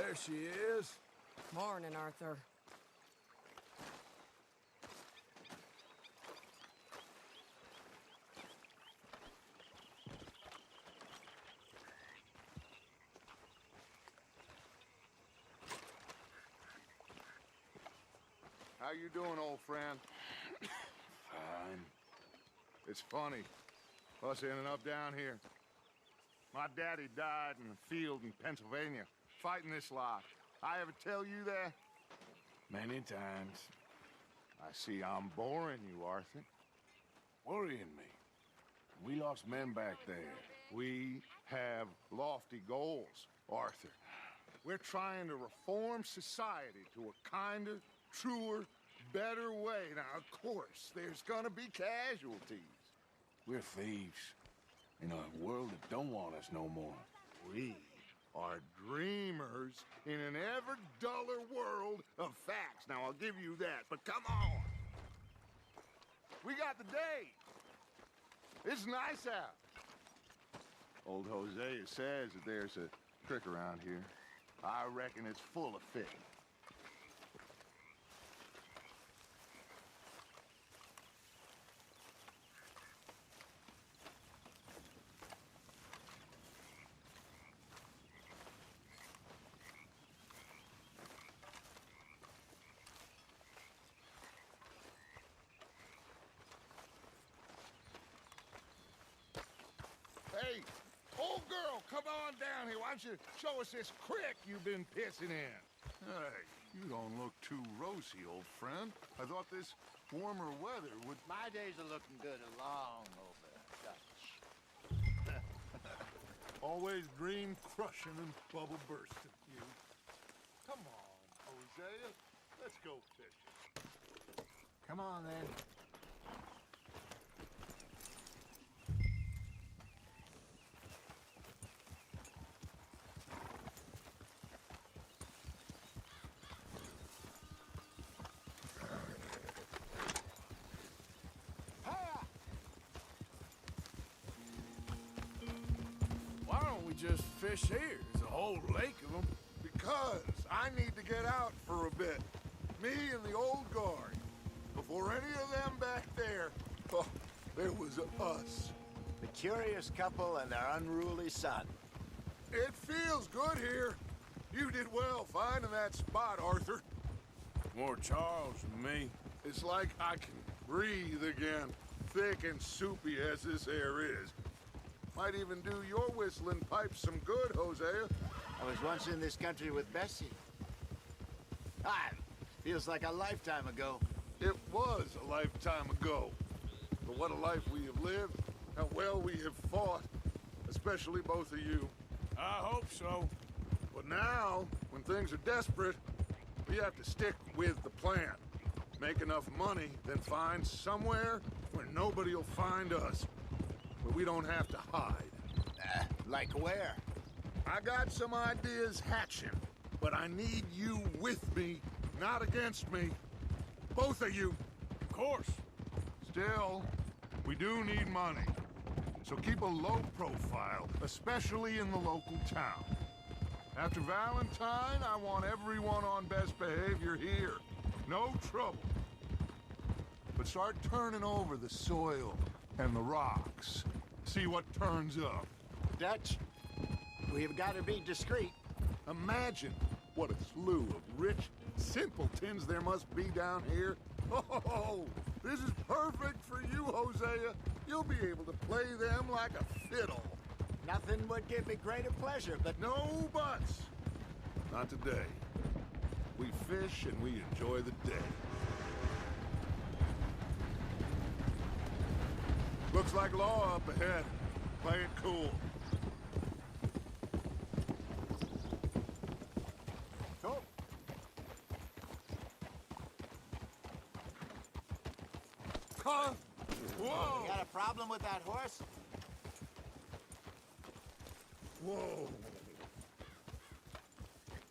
There she is. Morning, Arthur. How you doing, old friend? Fine. It's funny, us ending up down here. My daddy died in the field in Pennsylvania, fighting this lot. I ever tell you that? Many times. I see I'm boring you, Arthur. Worrying me. We lost men back there. We have lofty goals, Arthur. We're trying to reform society to a kinder, truer, better way. Now, of course, there's gonna be casualties. We're thieves. In a world that don't want us no more. We are dreamers in an ever duller world of facts. Now, I'll give you that, but come on. We got the day. It's nice out. Old Hosea says that there's a trick around here. I reckon it's full of fish. Hey, old girl, come on down here. Why don't you show us this creek you've been pissing in? Hey, you don't look too rosy, old friend. I thought this warmer weather would... My days are looking good along over Dutch. Always dream crushing and bubble bursting, you. Come on, Hosea. Let's go fishing. Come on, then. Why don't we just fish here? There's a whole lake of them. Because I need to get out for a bit. Me and the old guard. Before any of them back there, oh, there was us. The curious couple and their unruly son. It feels good here. You did well finding that spot, Arthur. More Charles than me. It's like I can breathe again, thick and soupy as this air is. Might even do your whistling pipes some good, Hosea. I was once in this country with Bessie. Feels like a lifetime ago. It was a lifetime ago. But what a life we have lived, how well we have fought, especially both of you. I hope so. But now, when things are desperate, we have to stick with the plan. Make enough money, then find somewhere where nobody will find us. Where we don't have to hide. Like where? I got some ideas hatching, but I need you with me, not against me. Both of you. Of course. Still, we do need money. So keep a low profile, especially in the local town. After Valentine, I want everyone on best behavior here. No trouble. But start turning over the soil and the rocks. See what turns up. Dutch, we've got to be discreet. Imagine what a slew of rich simpletons there must be down here. Oh, this is perfect for you, Hosea. You'll be able to play them like a fiddle. Nothing would give me greater pleasure, but No buts. Not today. We fish and we enjoy the day. Looks like law up ahead. Play it cool. oh, Huh? Whoa! you got a problem with that horse? Whoa!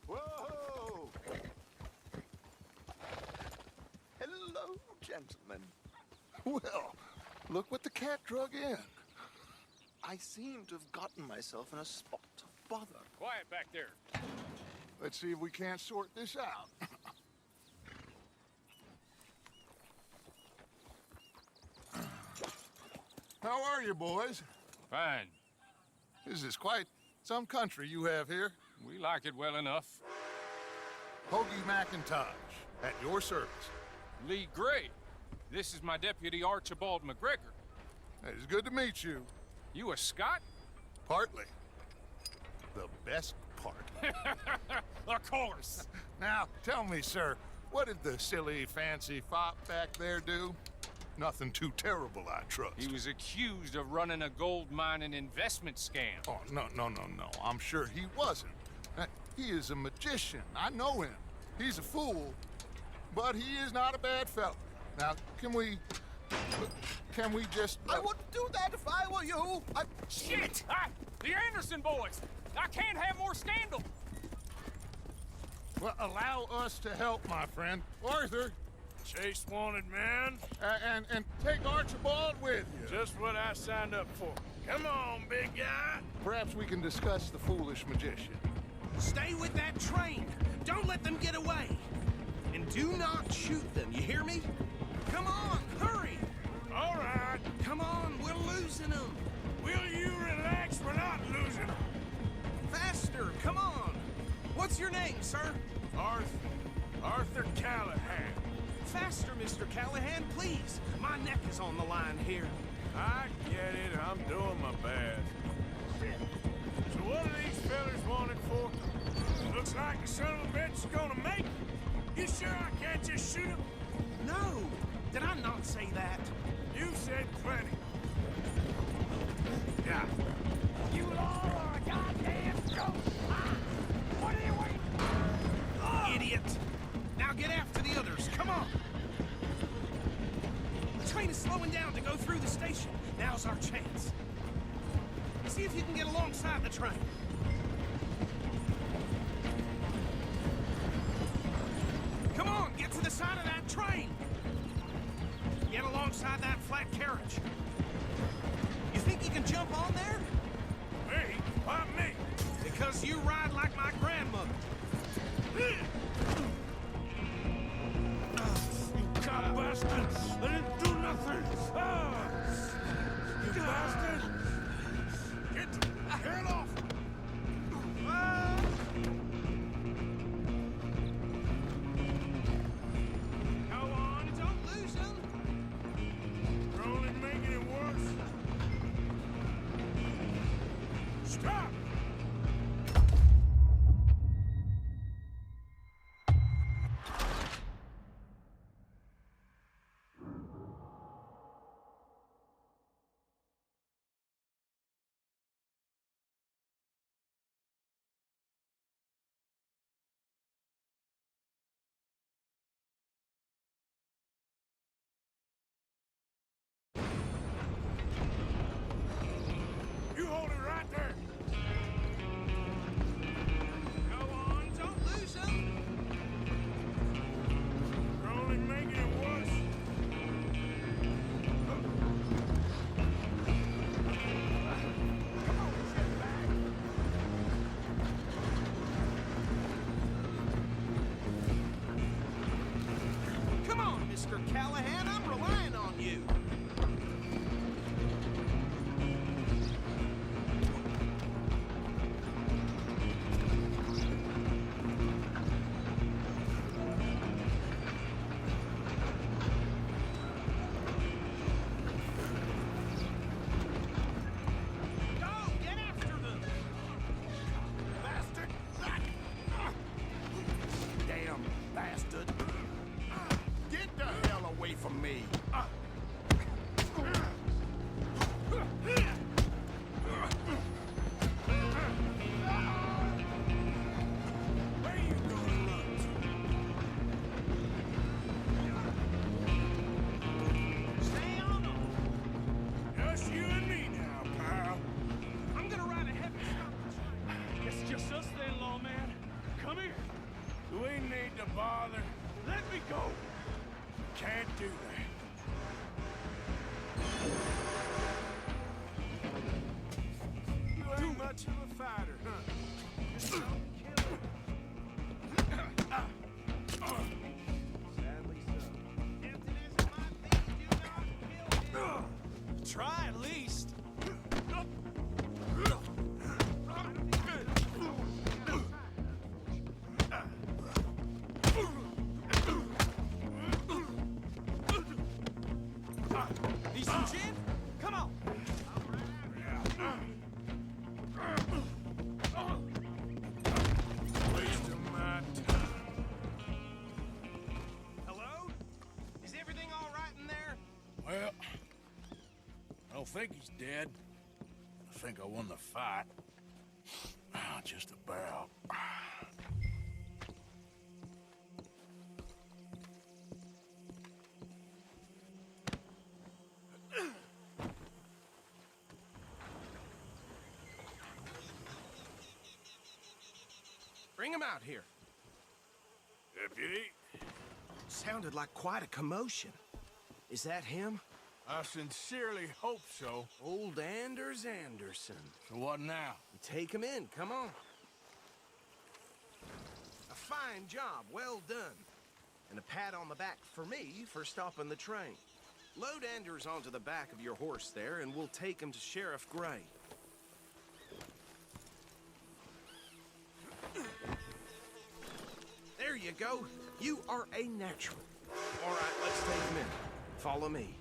Whoa! Hello, gentlemen. Well, look what the cat drug in. I seem to have gotten myself in a spot of bother. Quiet back there. Let's see if we can't sort this out. How are you, boys? Fine. This is quite some country you have here. We like it well enough. Hoagie McIntosh, at your service. Lee Gray. This is my deputy Archibald McGregor. It's good to meet you. You a Scot? Partly. The best part. Of course. Now, tell me, sir, what did the silly, fancy fop back there do? Nothing too terrible, I trust. He was accused of running a gold mining investment scam. Oh, no. I'm sure he wasn't. He is a magician. I know him. He's a fool, but he is not a bad fellow. Now, can we just... I wouldn't do that if I were you. Shit! The Anderson boys! I can't have more scandal! Well, allow us to help, my friend. Arthur, Chase wanted man. and take Archibald with you. Just what I signed up for. Come on, big guy. Perhaps we can discuss the foolish magician. Stay with that train. Don't let them get away. And do not shoot them, you hear me? Come on, hurry! All right. Come on, we're losing them. Will you relax? We're not losing. Faster, come on. What's your name, sir? Arthur Callahan. Faster, Mr. Callahan, please. My neck is on the line here. I get it. I'm doing my best. So what are these fellas wanted for? Looks like the son of a bitch is gonna make it. You sure I can't just shoot him? No, did I not say that? You said plenty. Yeah. You all are a goddamn joke! What are you waiting? Idiot! Now get after the others, come on! The train is slowing down to go through the station. Now's our chance. See if you can get alongside the train. Come on, get to the side of that train! Get alongside that flat carriage. You think you can jump on there? Me? Why me? Because you ride like my grandmother. You cop bastard! I didn't do nothing! Ah! You bastard! Get off! Go on, don't lose them. You're only making it worse. Stop! You hold it right there. Go on, don't lose them. You're only making it worse. Come on, Mr. Callahan, I'm relying on you. Go, get after them. Bastard! Damn bastard. Get the hell away from me. Where you gonna run to? Stay on them. Just you and me now, pal. I'm gonna ride ahead and stop the train. It's just us then, lawman. Come here. Do we need to bother? Let me go. Can't do that. You ain't much of a fighter, huh? try at least. Need some gin? Come on. Wasting my time. Hello? Is everything all right in there? Well, I don't think he's dead. I think I won the fight. Just about. Bring him out here. Deputy, Sounded like quite a commotion. Is that him? I sincerely hope so. Old Anders Anderson. So what now? Take him in, come on. A fine job, well done. And a pat on the back for me for stopping the train. Load Anders onto the back of your horse there, and we'll take him to Sheriff Gray. There you go. You are a natural. All right, let's take him in. Follow me.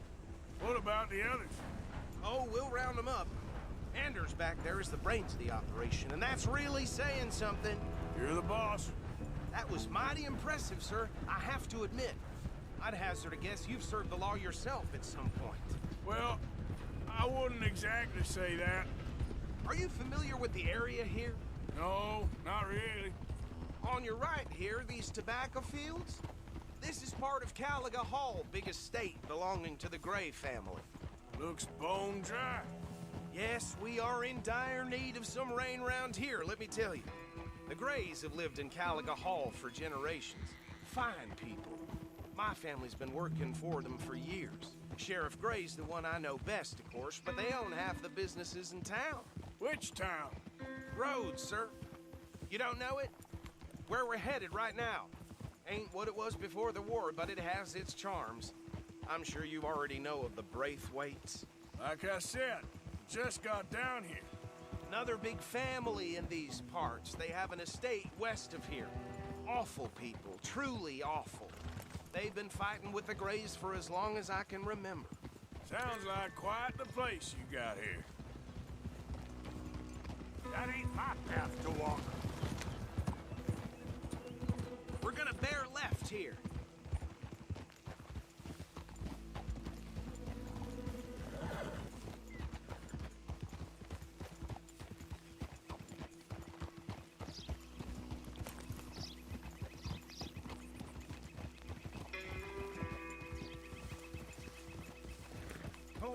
what about the others? Oh, we'll round them up. Anders back there is the brains of the operation, and that's really saying something. You're the boss. That was mighty impressive, sir. I have to admit. I'd hazard a guess you've served the law yourself at some point. Well, I wouldn't exactly say that. Are you familiar with the area here? No, not really. On your right here, these tobacco fields? This is part of Caliga Hall, big estate belonging to the Gray family. Looks bone dry. Yes, we are in dire need of some rain round here, let me tell you. The Grays have lived in Caliga Hall for generations. Fine people. My family's been working for them for years. Sheriff Gray's the one I know best, of course, but they own half the businesses in town. Which town? Rhodes, sir. You don't know it? Where we're headed right now. Ain't what it was before the war, but it has its charms. I'm sure you already know of the Braithwaites. Like I said, just got down here. Another big family in these parts. They have an estate west of here. Awful people, truly awful. They've been fighting with the Grays for as long as I can remember. Sounds like quite the place you got here. That ain't my path to walk. We're gonna bear left here. Oh.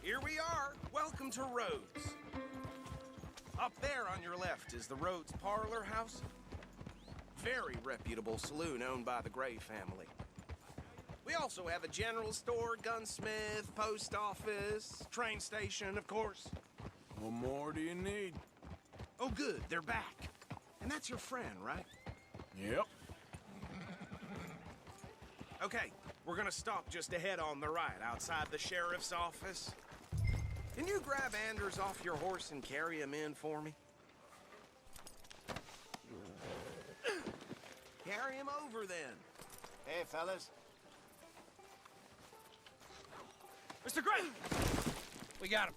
Here we are. Welcome to Rhodes. Up there on your left is the Rhodes Parlor House. Very reputable saloon owned by the Gray family. We also have a general store, gunsmith, post office, train station, of course. What more do you need? Oh, good, they're back. And that's your friend, right? Yep. Okay, we're gonna stop just ahead on the right, outside the sheriff's office. Can you grab Anders off your horse and carry him in for me? Carry him over, then. Hey, fellas. Mr. Gray! We got him.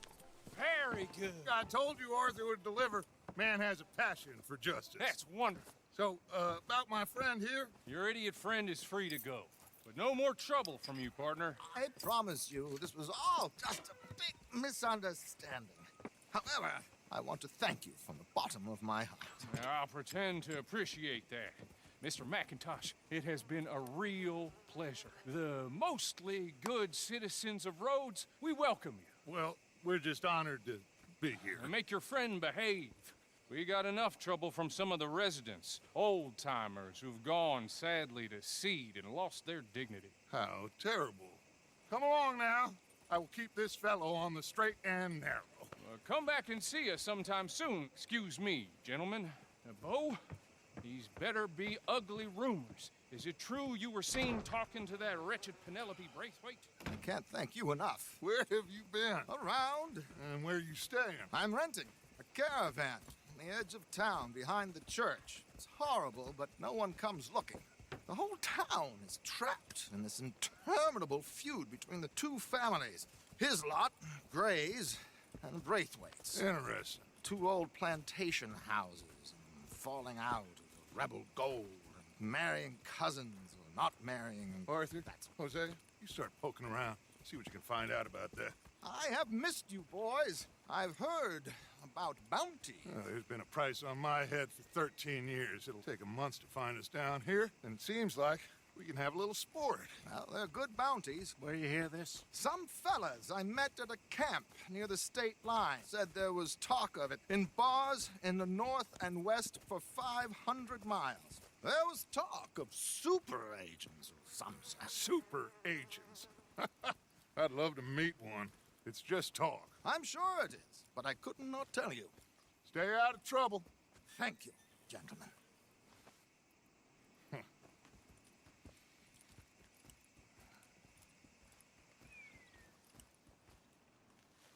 Very good. I told you Arthur would deliver. Man has a passion for justice. That's wonderful. So, about my friend here? Your idiot friend is free to go. But no more trouble from you, partner. I promise you, this was all just a big misunderstanding. However, I want to thank you from the bottom of my heart. I'll pretend to appreciate that. Mr. McIntosh, it has been a real pleasure. The mostly good citizens of Rhodes, we welcome you. Well, we're just honored to be here. And make your friend behave. We got enough trouble from some of the residents, old-timers who've gone, sadly, to seed and lost their dignity. How terrible. Come along now. I will keep this fellow on the straight and narrow. Come back and see us sometime soon. Excuse me, gentlemen. Bo, These better be ugly rumors. Is it true you were seen talking to that wretched Penelope Braithwaite? I can't thank you enough. Where have you been? Around. And where you staying? I'm renting a caravan on the edge of town behind the church. It's horrible, but no one comes looking. The whole town is trapped in this interminable feud between the two families. His lot, Gray's, and Braithwaite's. Interesting. Two old plantation houses, and falling out of rebel gold, and marrying cousins or not marrying. And Arthur, Jose, you start poking around. See what you can find out about that. I have missed you, boys. I've heard about bounty. There's been a price on my head for 13 years. It'll take a month to find us down here, and it seems like we can have a little sport. Well, they're good bounties. Where you hear this? Some fellas I met at a camp near the state line said there was talk of it in bars in the north and west for 500 miles. There was talk of super agents or some such. Super agents. I'd love to meet one. It's just talk. I'm sure it is, but I could not tell you. Stay out of trouble. Thank you, gentlemen.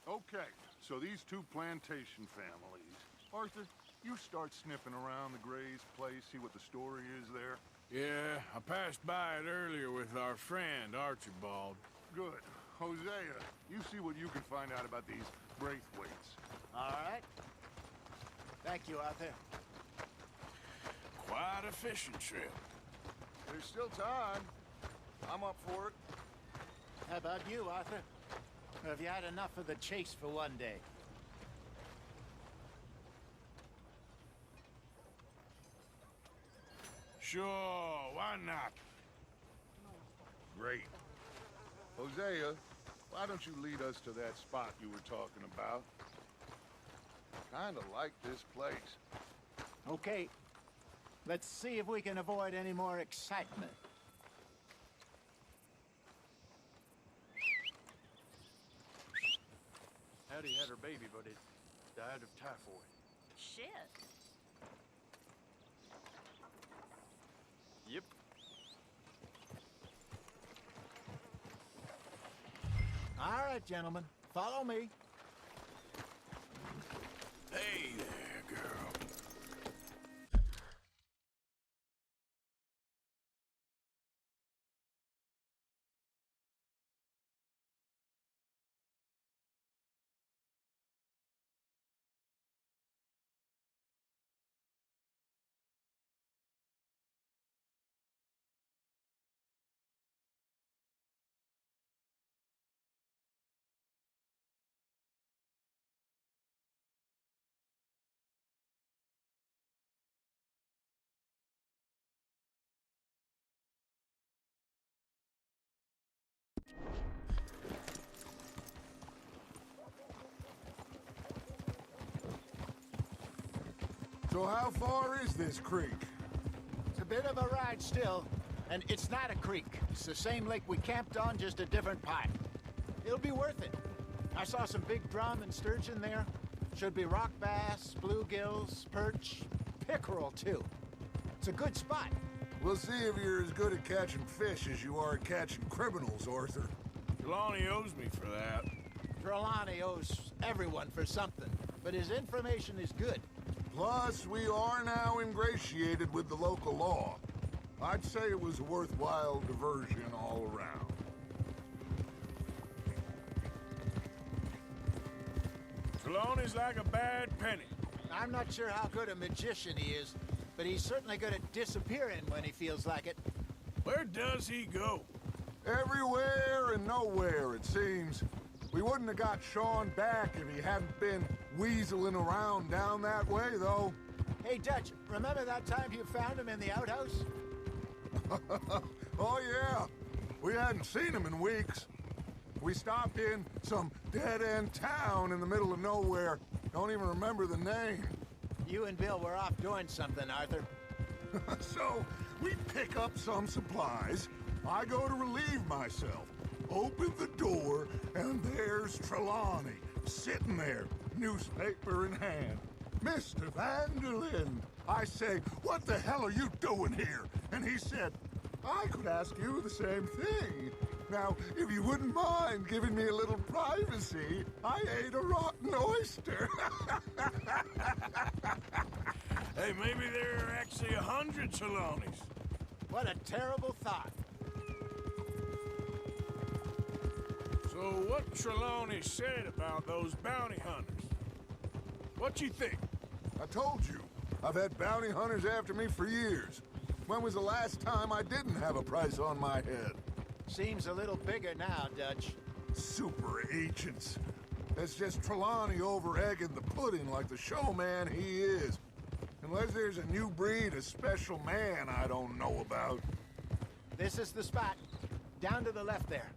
Okay, so these two plantation families. Arthur, you start sniffing around the Gray's place, see what the story is there. Yeah, I passed by it earlier with our friend, Archibald. Good. Hosea, you see what you can find out about these Braithwaites. All right. Thank you, Arthur. Quite a fishing trip. There's still time. I'm up for it. How about you, Arthur? Or have you had enough of the chase for one day? Sure, why not? Great. Hosea, why don't you lead us to that spot you were talking about? Kinda like this place. Okay. Let's see if we can avoid any more excitement. Hattie had her baby, but it died of typhoid. Shit. Yep. All right, gentlemen. Follow me. Hey there, girl. So how far is this creek? It's a bit of a ride still, and it's not a creek. It's the same lake we camped on, just a different part. It'll be worth it. I saw some big drum and sturgeon there. Should be rock bass, bluegills, perch, pickerel too. It's a good spot. We'll see if you're as good at catching fish as you are at catching criminals, Arthur. Trelawney owes me for that. Trelawney owes everyone for something, but his information is good. Plus, we are now ingratiated with the local law. I'd say it was a worthwhile diversion all around. Trelawney's like a bad penny. I'm not sure how good a magician he is, but he's certainly good at disappearing when he feels like it. Where does he go? Everywhere and nowhere, it seems. We wouldn't have got Sean back if he hadn't been weaseling around down that way, though. Hey, Dutch, remember that time you found him in the outhouse? Oh, yeah. We hadn't seen him in weeks. We stopped in some dead-end town in the middle of nowhere. Don't even remember the name. You and Bill were off doing something, Arthur. So, we pick up some supplies. I go to relieve myself. Open the door, and there's Trelawney, sitting there, newspaper in hand. Mr. Vanderlyn, I say, what the hell are you doing here? And he said, I could ask you the same thing. Now, if you wouldn't mind giving me a little privacy, I ate a rotten oyster. Hey, maybe there are actually 100 Trelawneys. What a terrible thought. So what Trelawney said about those bounty hunters? What you think? I told you, I've had bounty hunters after me for years. When was the last time I didn't have a price on my head? Seems a little bigger now, Dutch. Super agents. That's just Trelawney over-egging the pudding like the showman he is. Unless there's a new breed of special man I don't know about. This is the spot. Down to the left there.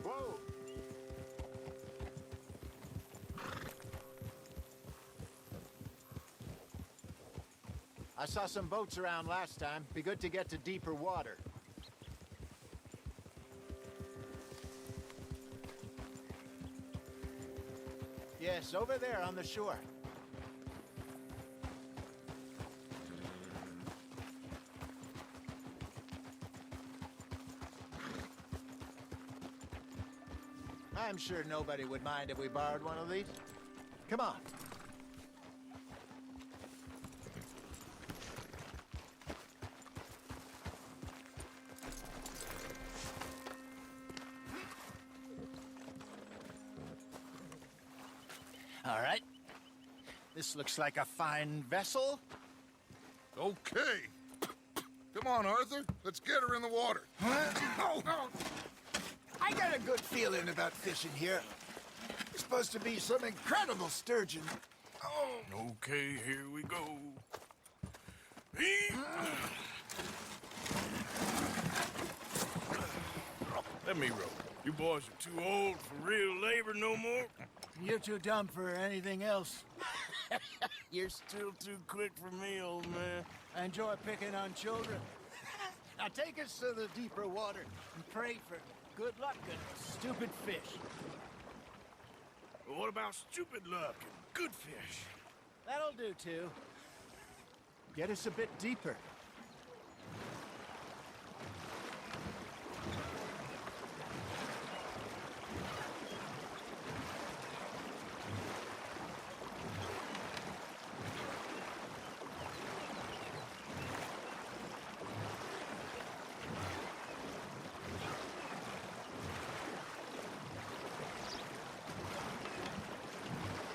Whoa! I saw some boats around last time. Be good to get to deeper water. Yes, over there on the shore. I'm sure nobody would mind if we borrowed one of these. Come on. All right. This looks like a fine vessel. Okay. Come on, Arthur. Let's get her in the water. Oh, I got a good feeling about fishing here. It's supposed to be some incredible sturgeon. Oh. Okay, here we go. Let me row. You boys are too old for real labor no more. You're too dumb for anything else. You're still too quick for me, old man. I enjoy picking on children. Now take us to the deeper water and pray for good luck and stupid fish. But what about stupid luck and good fish? That'll do, too. Get us a bit deeper.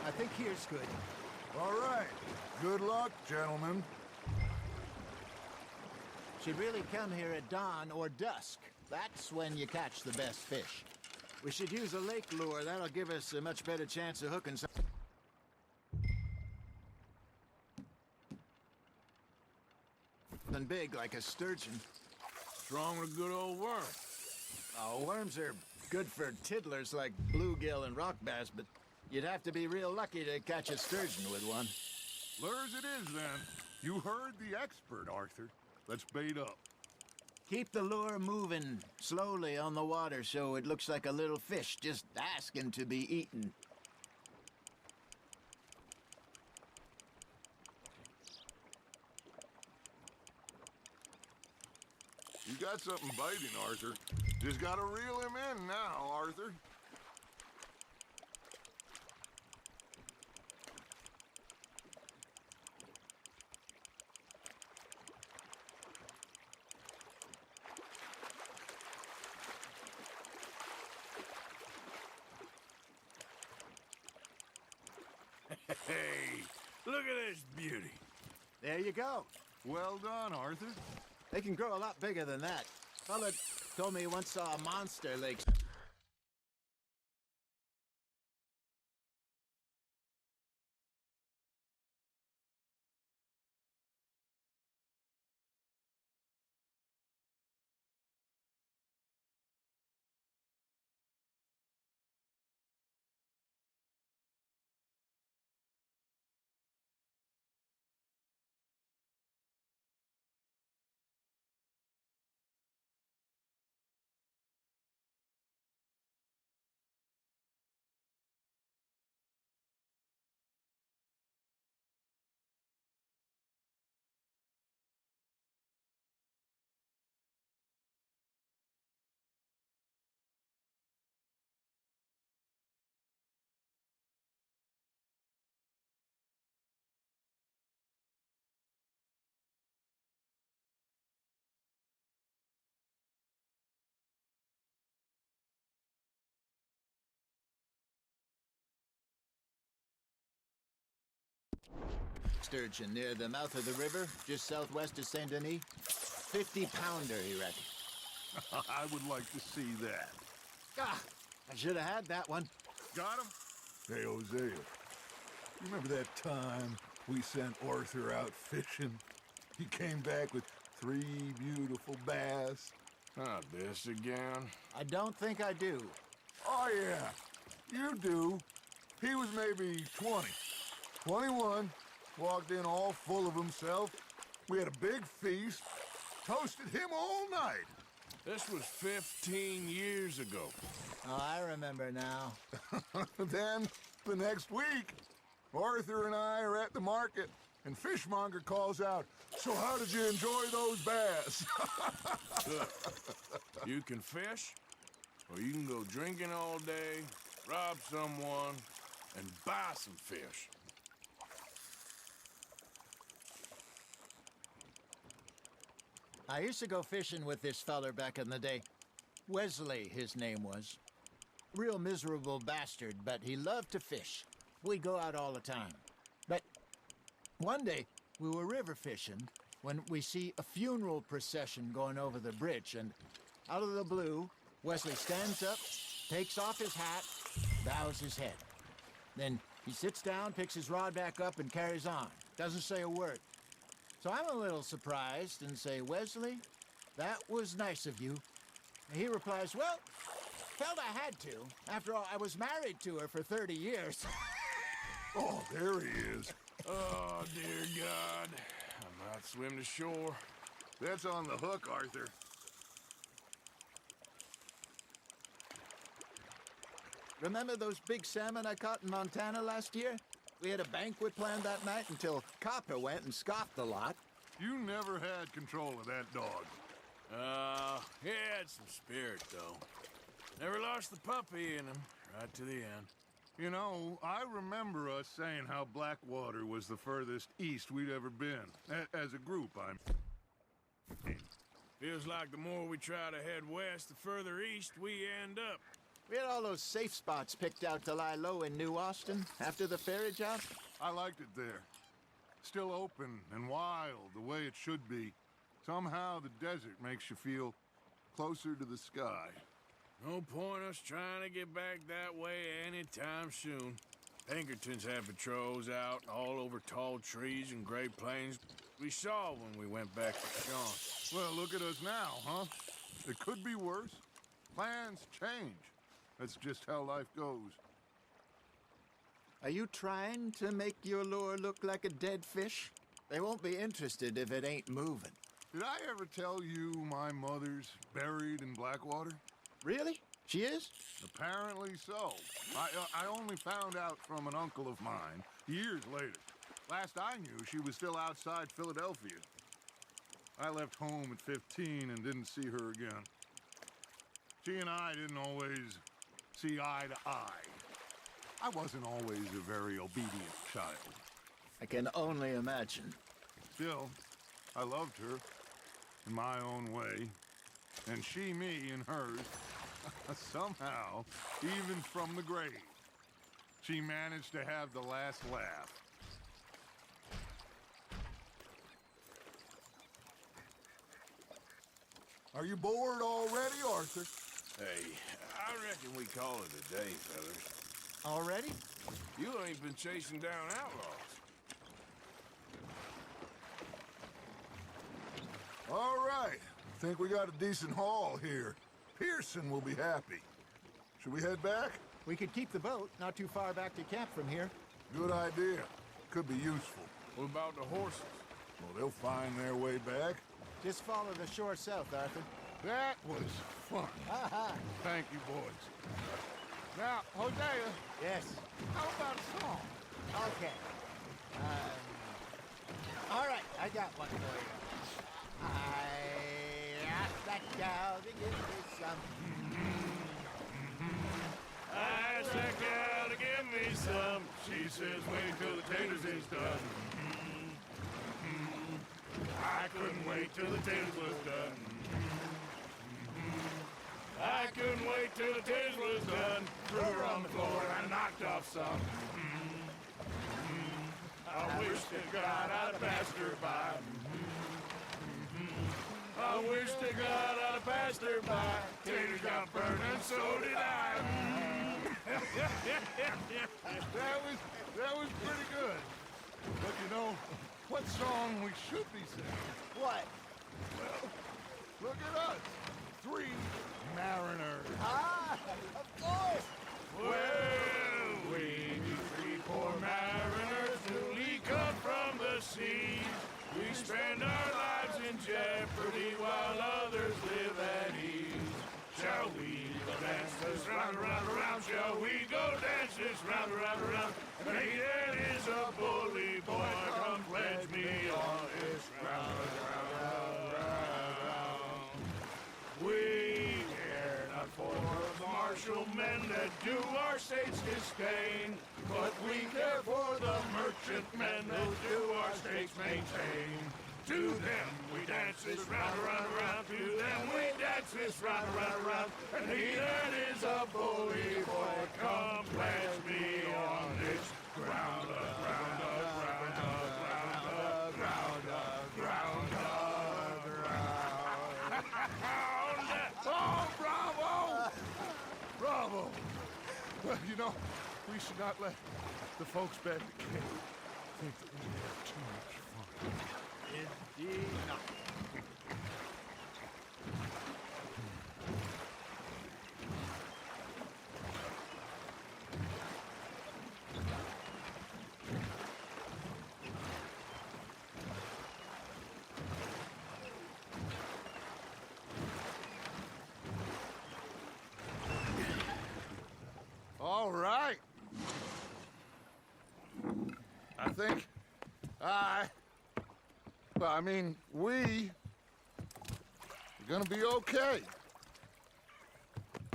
I think here's good. All right. Good luck, gentlemen. Should really come here at dawn or dusk. That's when you catch the best fish. We should use a lake lure. That'll give us a much better chance of hooking something big like a sturgeon. Strong with a good old worm. Oh, worms are good for tiddlers like bluegill and rock bass, but you'd have to be real lucky to catch a sturgeon with one. Lures it is, then. You heard the expert, Arthur. Let's bait up. Keep the lure moving slowly on the water so it looks like a little fish just asking to be eaten. You got something biting, Arthur. Just gotta reel him in now, Arthur. Hey, look at this beauty. There you go. Well done, Arthur. They can grow a lot bigger than that. Fella told me he once saw a monster lake sturgeon near the mouth of the river, just southwest of Saint Denis. 50-pounder, he reckons. I would like to see that. Ah, I should have had that one. Got him? Hey, Hosea. You remember that time we sent Arthur out fishing? He came back with 3 beautiful bass. Not this again. I don't think I do. Oh, yeah. You do. He was maybe 20. 21. Walked in all full of himself. We had a big feast. Toasted him all night. This was 15 years ago. Oh, I remember now. Then, the next week, Arthur and I are at the market, and Fishmonger calls out, "So how did you enjoy those bass?" Look, you can fish, or you can go drinking all day, rob someone, and buy some fish. I used to go fishing with this feller back in the day. Wesley, his name was. Real miserable bastard, but he loved to fish. We'd go out all the time. But one day, we were river fishing when we see a funeral procession going over the bridge, and out of the blue, Wesley stands up, takes off his hat, bows his head. Then he sits down, picks his rod back up, and carries on. Doesn't say a word. So I'm a little surprised and say, "Wesley, that was nice of you." And he replies, "Well, felt I had to. After all, I was married to her for 30 years. Oh, there he is. Oh, dear God. I might swim to shore. That's on the hook, Arthur. Remember those big salmon I caught in Montana last year? We had a banquet planned that night until Copper went and scoffed a lot. You never had control of that dog. He had some spirit, though. Never lost the puppy in him, right to the end. You know, I remember us saying how Blackwater was the furthest east we'd ever been. As a group, I'm... Feels like the more we try to head west, the further east we end up. We had all those safe spots picked out to lie low in New Austin after the ferry job. I liked it there. Still open and wild, the way it should be. Somehow the desert makes you feel closer to the sky. No point us trying to get back that way anytime soon. Pinkertons had patrols out all over tall trees and Great Plains. We saw when we went back to Sean. Well, look at us now, huh? It could be worse. Plans change. That's just how life goes. Are you trying to make your lure look like a dead fish? They won't be interested if it ain't moving. Did I ever tell you my mother's buried in Blackwater? Really? She is? Apparently so. I only found out from an uncle of mine years later. Last I knew, she was still outside Philadelphia. I left home at 15 and didn't see her again. She and I didn't always see eye to eye. I wasn't always a very obedient child. I can only imagine. Still, I loved her in my own way, and she me in hers. Somehow, even from the grave, she managed to have the last laugh. Are you bored already, Arthur? Hey, I reckon we call it a day, fellas. Already? You ain't been chasing down outlaws. All right. Think we got a decent haul here. Pearson will be happy. Should we head back? We could keep the boat not too far back to camp from here. Good idea. Could be useful. What about the horses? Well, they'll find their way back. Just follow the shore south, Arthur. That was fun. Thank you, boys. Now, Hosea. Yes. How about a song? Okay. All right, I got one for you. I asked that gal to give me some. I asked that gal to give me some. She says, wait till the taters is done. I couldn't wait till the taters was done. I couldn't wait till the taters was done. Threw her on the floor and I knocked off some. I wish to God I'd passed her by. I wish to God I'd passed her by. Taters got burned and so did I. That was pretty good. But you know, what song we should be singing? What? Well, look at us. 3 mariners. Ah, of course. Well, we be 3 poor mariners newly come from the seas. We spend our lives in jeopardy while others live at ease. Shall we go dance this round, around, around? Shall we go dance this round, around, around? Hey, that is a bully boy. Come pledge me on this round, round, round, round. We care not for the martial men that do our states disdain, but we care for the merchant men that do our states maintain. To them we dance this round, around, around. To them we dance this round, around, around. And he that is a bully boy, come pledge me on this ground up, ground up, ground up, ground up, ground up, ground up, ground up. Oh, bravo! Bravo! Well, you know, we should not let the folks back at the camp think that we have too much fun. Indeed not. All right. I think we are gonna be okay.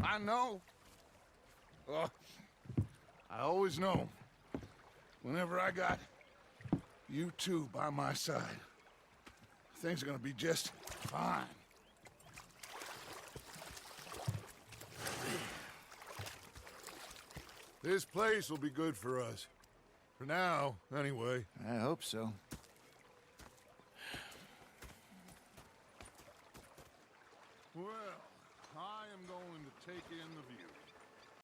I know. Oh, I always know. Whenever I got you two by my side, things are gonna be just fine. This place will be good for us. For now, anyway. I hope so. Well, I am going to take in the